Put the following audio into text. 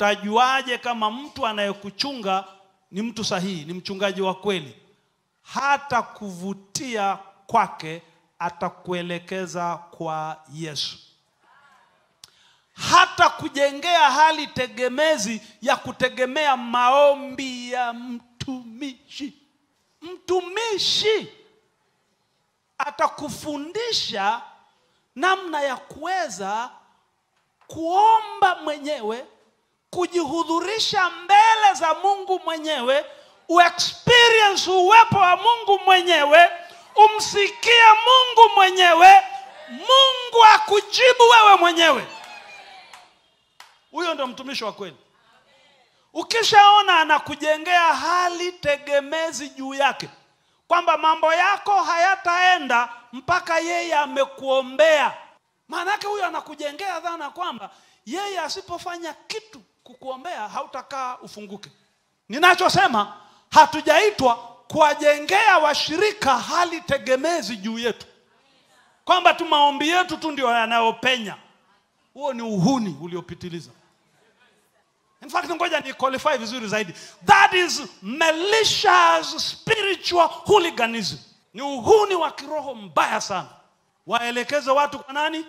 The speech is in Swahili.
Utajuaje kama mtu anayekuchunga ni mtu sahihi, ni mchungaji wa kweli? Hata kuvutia kwake atakuelekeza kwa Yesu. Hata kujengea hali tegemezi ya kutegemea maombi ya mtumishi. Mtumishi atakufundisha namna ya kuweza kuomba mwenyewe, kujihudhurisha mbele za Mungu mwenyewe, uexperience uwepo wa Mungu mwenyewe, umsikie Mungu mwenyewe, Mungu akujibu wewe mwenyewe. Huyo ndo mtumishi wa kweli. Ukishaona anakujengea hali tegemezi juu yake, kwamba mambo yako hayataenda mpaka yeye amekuombea, maana yake huyo anakujengea dhana kwamba yeye asipofanya kitu kukuombea hautakaa ufunguke. Ninachosema, hatujaitwa kuwajengea washirika hali tegemezi juu yetu, kwamba tu maombi yetu tu ndio yanayopenya. Huo ni uhuni uliopitiliza. In fact, ngoja ni qualify vizuri zaidi. That is malicious spiritual hooliganism. Ni uhuni wa kiroho mbaya sana. Waelekeze watu kwa nani?